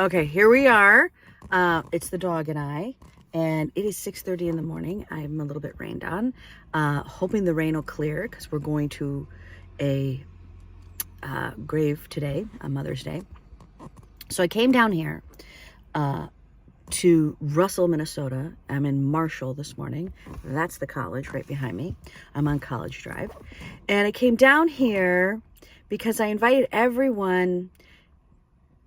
Okay, here we are. It's the dog and I, and it is 6:30 in the morning. I'm a little bit rained on, hoping the rain will clear because we're going to a grave today on Mother's Day. So I came down here to Russell, Minnesota. I'm in Marshall this morning. That's the college right behind me. I'm on College Drive. And I came down here because I invited everyone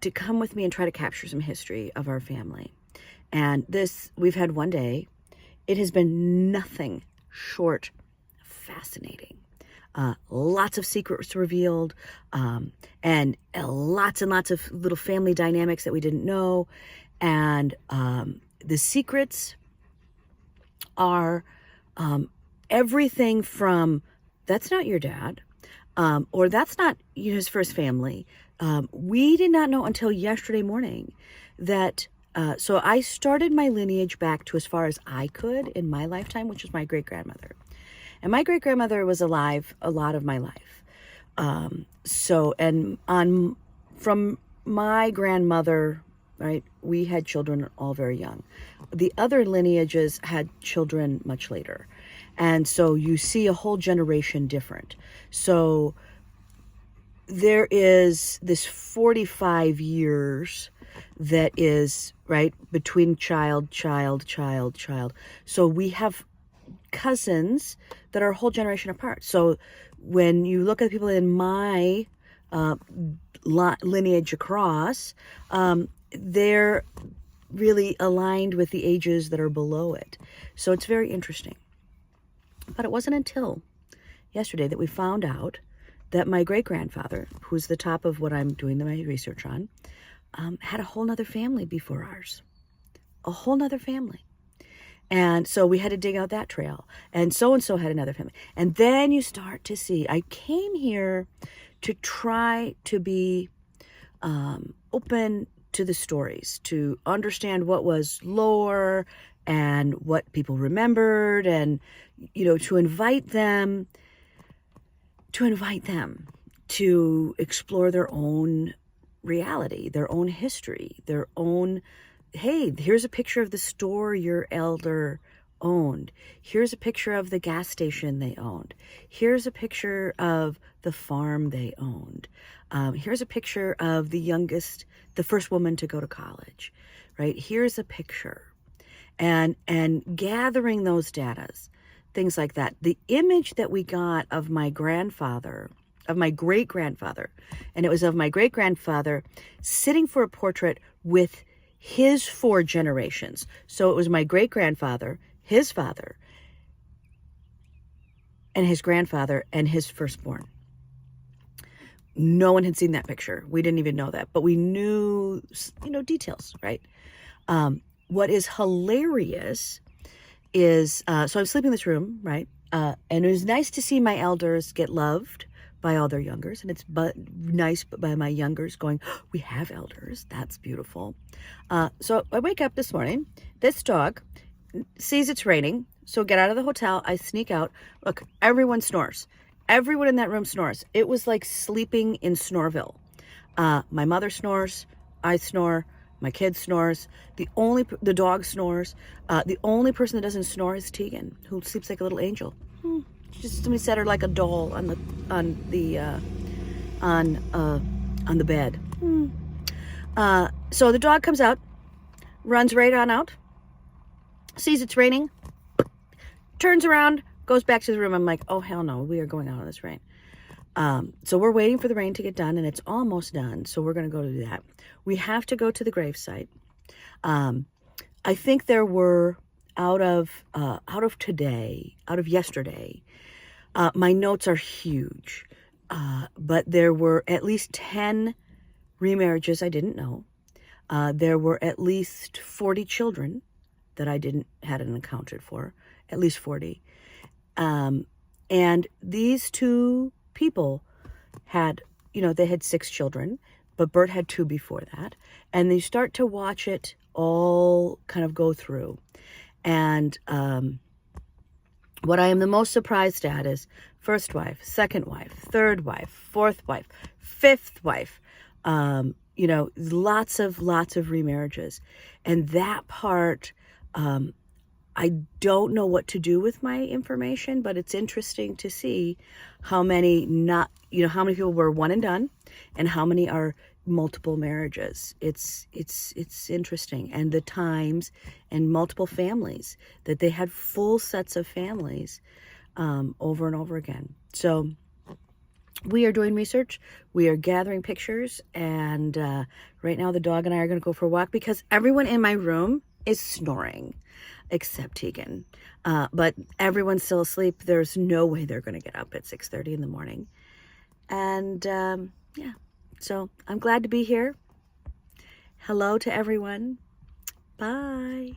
to come with me and try to capture some history of our family. And we've had one day. It has been nothing short fascinating. Lots of secrets revealed, and lots of little family dynamics that we didn't know. And the secrets are everything from, that's not your dad, or that's not his first family. We did not know until yesterday morning that, so I started my lineage back to as far as I could in my lifetime, which was my great-grandmother. And my great-grandmother was alive a lot of my life. From my grandmother, right, we had children all very young. The other lineages had children much later. And so you see a whole generation different. So there is this 45 years that is, right, between child. So we have cousins that are a whole generation apart. So when you look at the people in my lineage across, they're really aligned with the ages that are below it. So it's very interesting. But it wasn't until yesterday that we found out that my great-grandfather, who's the top of what I'm doing my research on, had a whole nother family before ours. A whole nother family. And so we had to dig out that trail. And so-and-so had another family. And then you start to see, I came here to try to be open to the stories, to understand what was lore and what people remembered, and, to invite them to explore their own reality, their own history, their own, hey, here's a picture of the store your elder owned. Here's a picture of the gas station they owned. Here's a picture of the farm they owned. Here's a picture of the first woman to go to college, right? Here's a picture. And gathering those datas, things like that. The image that we got of my grandfather, of my great-grandfather, and it was of my great-grandfather sitting for a portrait with his 4 generations. So it was my great-grandfather, his father, and his grandfather, and his firstborn. No one had seen that picture. We didn't even know that, but we knew, details, right? What is hilarious is, so I'm sleeping in this room, right? And it was nice to see my elders get loved by all their youngers, and it's nice by my youngers going, oh, we have elders. That's beautiful. So I wake up this morning. This dog sees it's raining, so get out of the hotel. I sneak out. Look, everyone snores. Everyone in that room snores. It was like sleeping in Snoreville. My mother snores. I snore. My kid snores. The dog snores. The only person that doesn't snore is Tegan, who sleeps like a little angel. Just somebody set her like a doll on the bed. So the dog comes out, runs right on out, sees it's raining, turns around, goes back to the room. I'm like, oh, hell no, we are going out in this rain. So we're waiting for the rain to get done, and it's almost done. So we're going to go do that. We have to go to the gravesite. I think there were out of yesterday. My notes are huge, but there were at least 10 remarriages I didn't know. There were at least 40 children that I hadn't accounted for, at least 40. And these 2 people had, they had 6 children, but Bert had 2 before that. And they start to watch it all kind of go through. And what I am the most surprised at is first wife, second wife, third wife, fourth wife, fifth wife, you know, lots of remarriages. And that part, I don't know what to do with my information, but it's interesting to see how many not, you know, how many people were one and done and how many are multiple marriages. It's interesting. And the times and multiple families that they had full sets of families over and over again. So we are doing research. We are gathering pictures. And right now the dog and I are going to go for a walk because everyone in my room is snoring except Tegan. But everyone's still asleep. There's no way they're going to get up at 6:30 in the morning. And yeah, so I'm glad to be here. Hello to everyone. Bye.